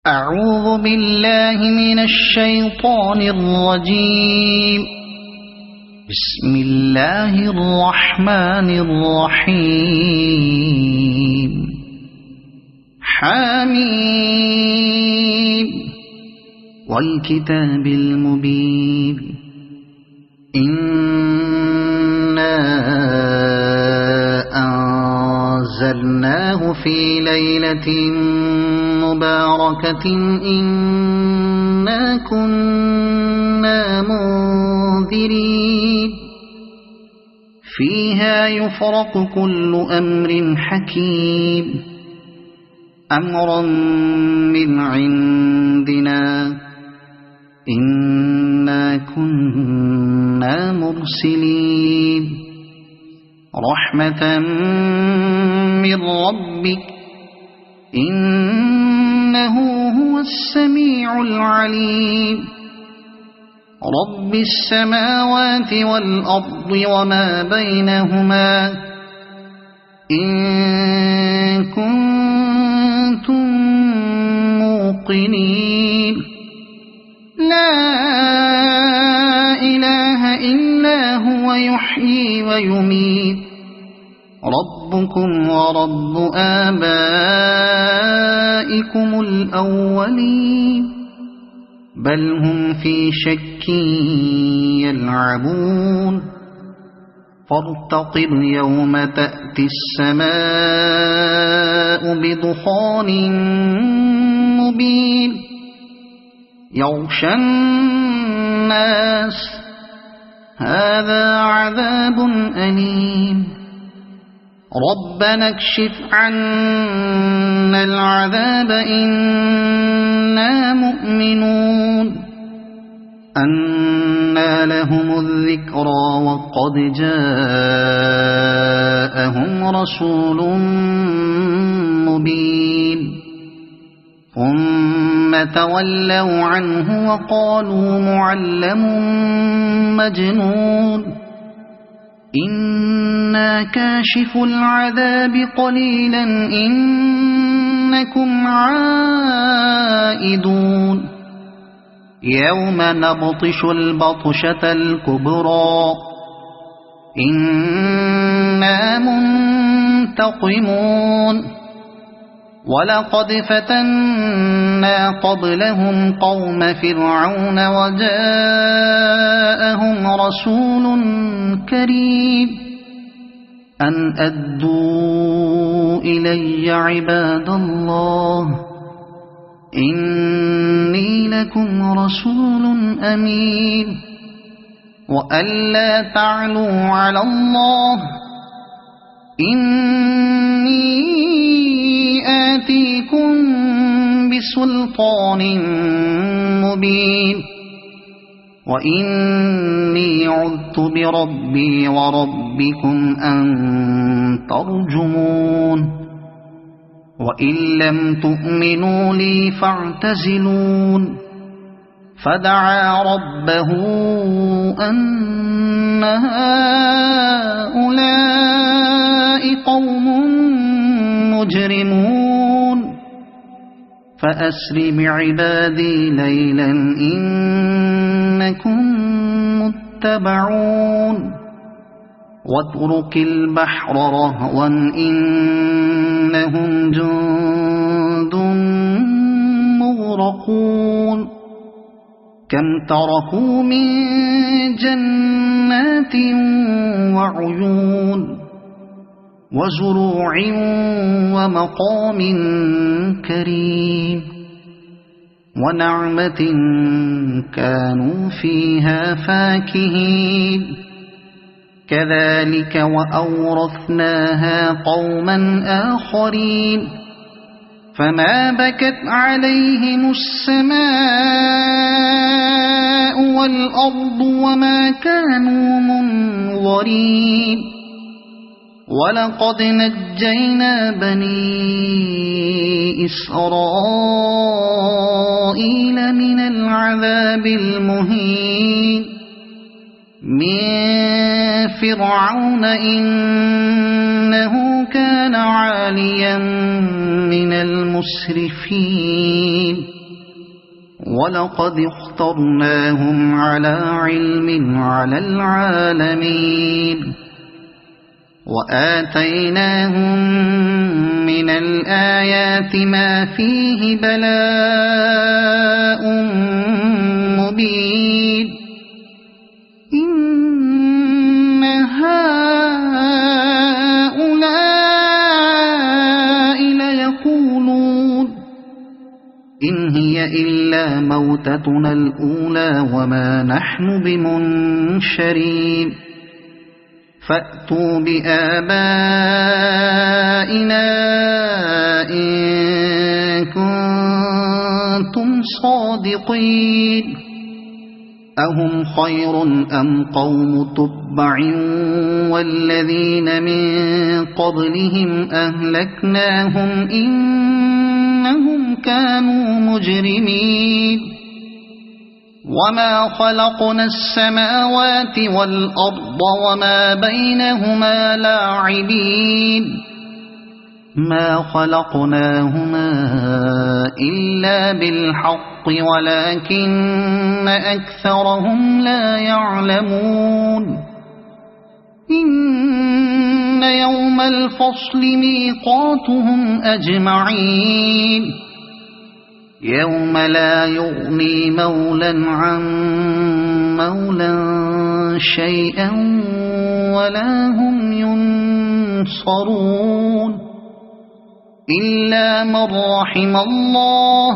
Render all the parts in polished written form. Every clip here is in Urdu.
أعوذ بالله من الشيطان الرجيم. بسم الله الرحمن الرحيم. حميم والكتاب المبين. إنا أنزلناه في ليلة مباركة إنا كنا منذرين فيها يفرق كل أمر حكيم أمرا من عندنا إنا كنا مرسلين رحمة من ربك إنه هو السميع العليم رب السماوات والأرض وما بينهما إن كنتم موقنين لا إله إلا هو يحيي ويميت ربكم ورب آبائكم الأولين بل هم في شك يلعبون فارتقب يوم تأتي السماء بدخان مبين يغشى الناس هذا عذاب أليم ربنا اكشف عنا العذاب إنا مؤمنون أنى لهم الذكرى وقد جاءهم رسول مبين ثم تولوا عنه وقالوا معلم مجنون إنا كاشف العذاب قليلا إنكم عائدون يوم نبطش البطشة الكبرى إنا منتقمون ولقد فتنا قبلهم قوم فرعون وجاءهم رسول كريم أن أدوا إلي عباد الله إني لكم رسول أمين وألا تعلوا على الله إني آتيكم بسلطان مبين وإني عذت بربي وربكم أن ترجمون وإن لم تؤمنوا لي فاعتزلون فدعا ربه أن هؤلاء قوم مجرمون فأسر بعبادي ليلا إنكم متبعون واترك البحر رهوا إنهم جند مغرقون كم تركوا من جنات وعيون وزروع ومقام كريم ونعمة كانوا فيها فاكهين كذلك وأورثناها قوما آخرين فما بكت عليهم السماء والأرض وما كانوا منظرين ولقد نجينا بني إسرائيل من العذاب المهين من فرعون إنه كان عاليا من المسرفين ولقد اخترناهم على علم على العالمين وآتيناهم من الآيات ما فيه بلاء مبين إن هؤلاء ليقولون إن هي إلا موتتنا الأولى وما نحن بمنشرين فأتوا بآبائنا إن كنتم صادقين أهم خير أم قوم تبع والذين من قبلهم أهلكناهم إنهم كانوا مجرمين وما خلقنا السماوات والأرض وما بينهما لاعبين ما خلقناهما إلا بالحق ولكن أكثرهم لا يعلمون إن يوم الفصل ميقاتهم أجمعين يوم لا يغني مولا عن مولا شيئا ولا هم ينصرون إلا من رحم الله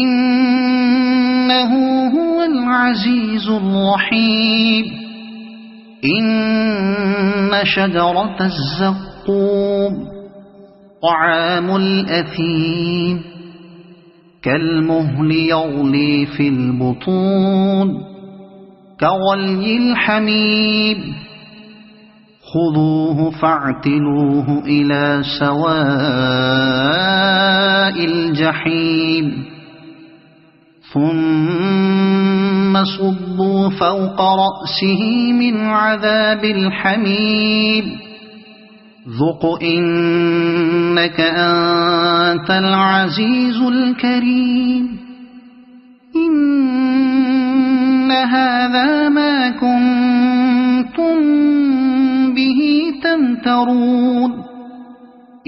إنه هو العزيز الرحيم إن شجرة الزقوم طعام الأثيم كالمهل يغلي في البطون كغلي الحميم خذوه فاعتلوه إلى سواء الجحيم ثم صبوا فوق رأسه من عذاب الحميم ذق إنك أنت العزيز الكريم إن هذا ما كنتم به تمترون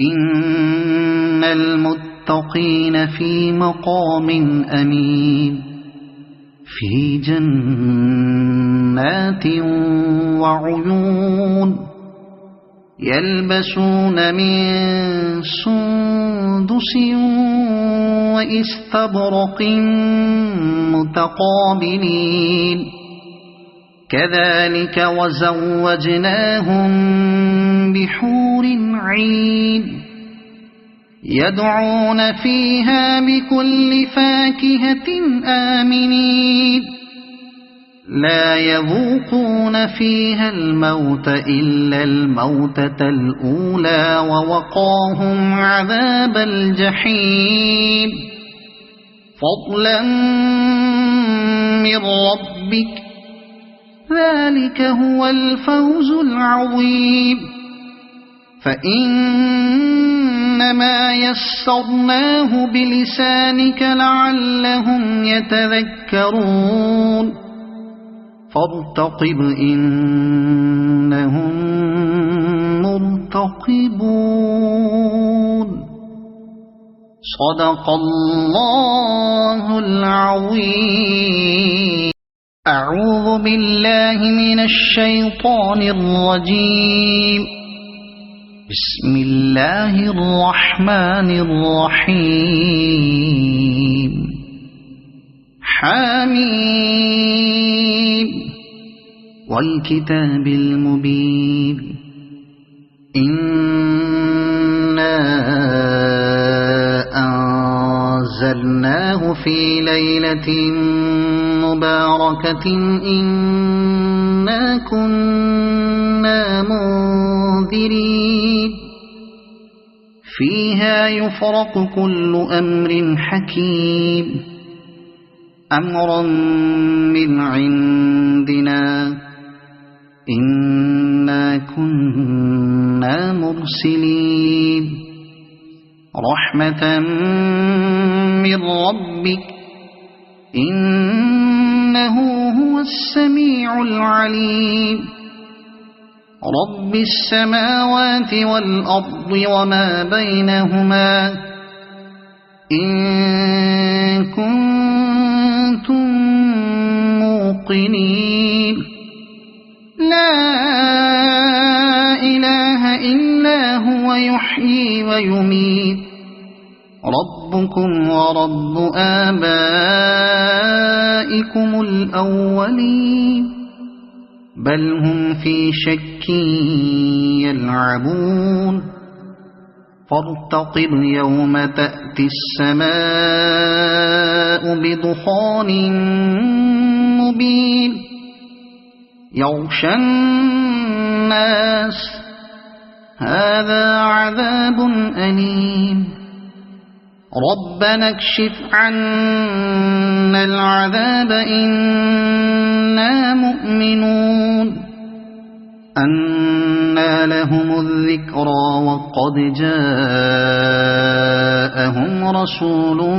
إن المتقين في مقام أمين في جنات وعيون يلبسون من سندس وإستبرق متقابلين كذلك وزوجناهم بحور عين يدعون فيها بكل فاكهة آمنين لا يذوقون فيها الموت إلا الموتة الأولى ووقاهم عذاب الجحيم فضلا من ربك ذلك هو الفوز العظيم فإنما يسرناه بلسانك لعلهم يتذكرون فارتقب إنهم مرتقبون صدق الله العظيم أعوذ بالله من الشيطان الرجيم بسم الله الرحمن الرحيم حميم والكتاب المبين إنا أنزلناه في ليلة مباركة إنا كنا منذرين فيها يفرق كل أمر حكيم أمرا من عندنا إنا كنا مرسلين رحمة من ربك إنه هو السميع العليم رب السماوات والأرض وما بينهما إن كنتم موقنين لا إله إلا هو يحيي ويميت ربكم ورب آبائكم الأولين بل هم في شك يلعبون فارتقب يوم تأتي السماء بدخان مبين يغشى الناس هذا عذاب أليم ربنا اكشف عنا العذاب إنا مؤمنون أنى لهم الذكرى وقد جاءهم رسول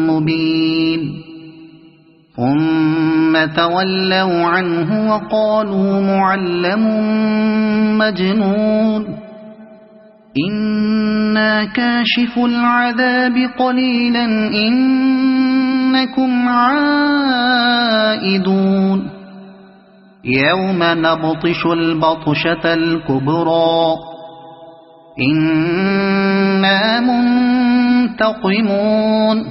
مبين ثم تولوا عنه وقالوا معلم مجنون إنا كاشف العذاب قليلا إنكم عائدون يوم نبطش البطشة الكبرى إنا منتقمون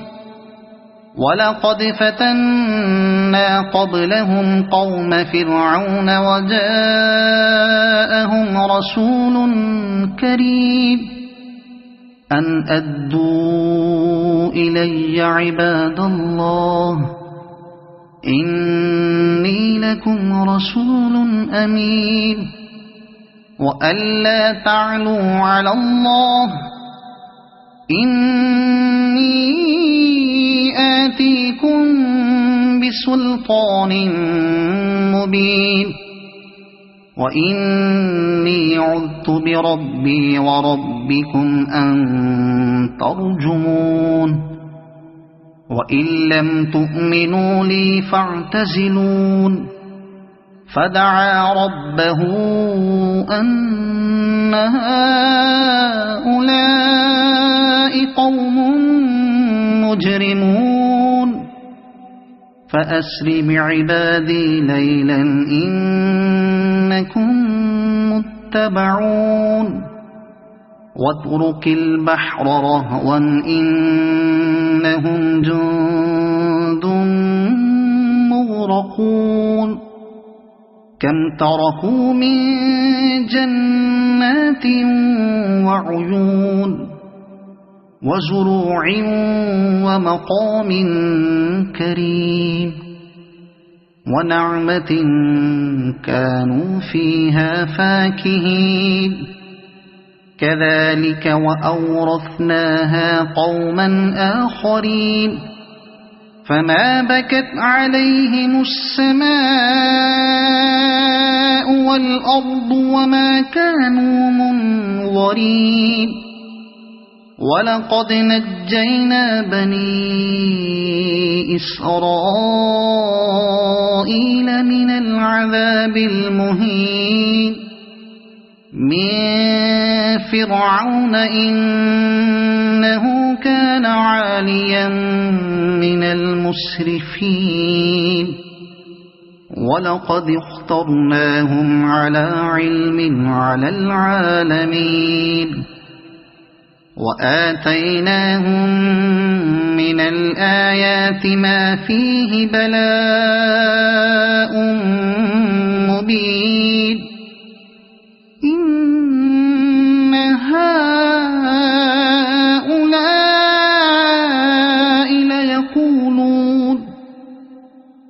ولقد فتنا قبلهم قوم فرعون وجاءهم رسول كريم أن أدوا إلي عباد الله إني لكم رسول أمين وألا تعلوا على الله إني آتيكم بسلطان مبين وإني عذت بربي وربكم أن ترجمون وإن لم تؤمنوا لي فاعتزلون فدعا ربه أن هؤلاء قوم مجرمون فأسر بعبادي ليلا إنكم متبعون واترك البحر رهوا إنهم جند مغرقون كم تركوا من جنات وعيون وزروع ومقام كريم ونعمة كانوا فيها فاكهين كذلك وأورثناها قوما آخرين فما بكت عليهم السماء والأرض وما كانوا منظرين ولقد نجينا بني إسرائيل من العذاب المهين من فرعون إنه كان عاليا من المسرفين ولقد اخترناهم على علم على العالمين وآتيناهم من الآيات ما فيه بلاء مبين إن هؤلاء ليقولون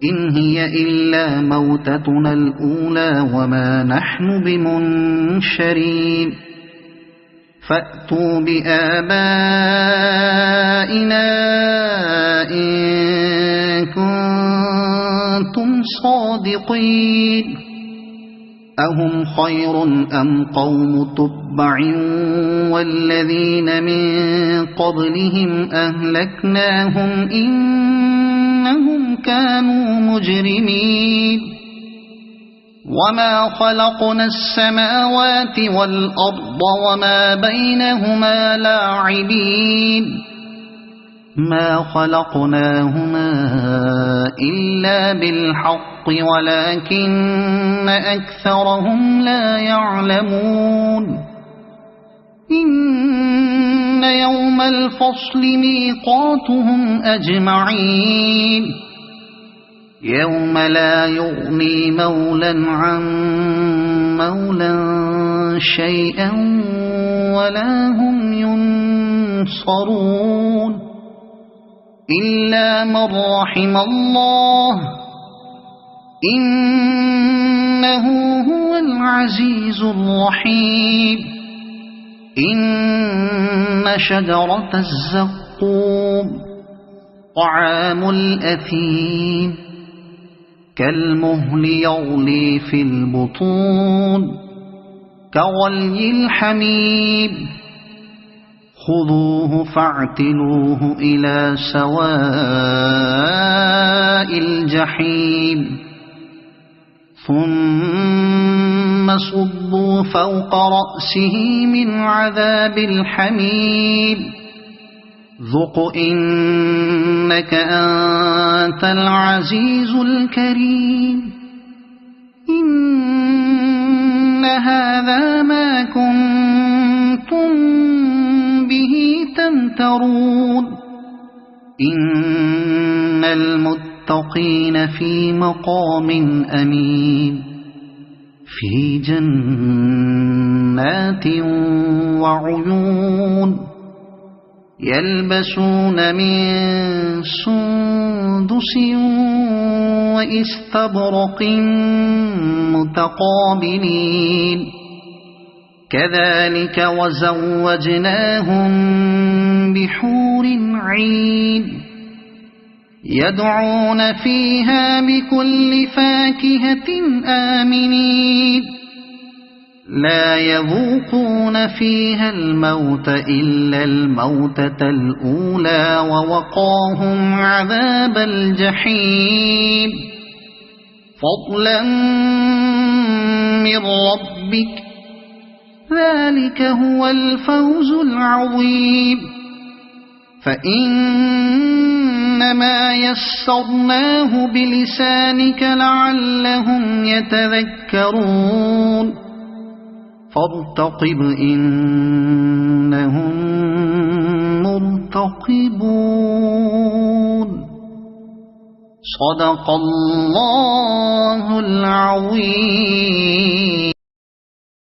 إن هي إلا موتتنا الأولى وما نحن بمنشرين فأتوا بآبائنا إن كنتم صادقين أهم خير أم قوم تبع والذين من قبلهم أهلكناهم إنهم كانوا مجرمين وما خلقنا السماوات والأرض وما بينهما لاعبين ما خلقناهما إلا بالحق ولكن أكثرهم لا يعلمون إن يوم الفصل ميقاتهم أجمعين يوم لا يغني مولا عن مولا شيئا ولا هم ينصرون إلا من رحم الله إنه هو العزيز الرحيم إن شجرة الزقوم طعام الأثيم كالمهل يغلي في البطون كغلي الحميم خذوه فاعتلوه إلى سواء الجحيم ثم صبوا فوق رأسه من عذاب الحميم ذق إنك أنت العزيز الكريم إن هذا ما كنتم به تمترون إن المتقين في مقام أمين في جنات وعيون يلبسون من سندس وإستبرق متقابلين كذلك وزوجناهم بحور عين يدعون فيها بكل فاكهة آمنين لا يذوقون فيها الموت إلا الموتة الأولى ووقاهم عذاب الجحيم فضلا من ربك ذلك هو الفوز العظيم فإنما يسرناه بلسانك لعلهم يتذكرون فارتقب إنهم مرتقبون صدق الله العظيم.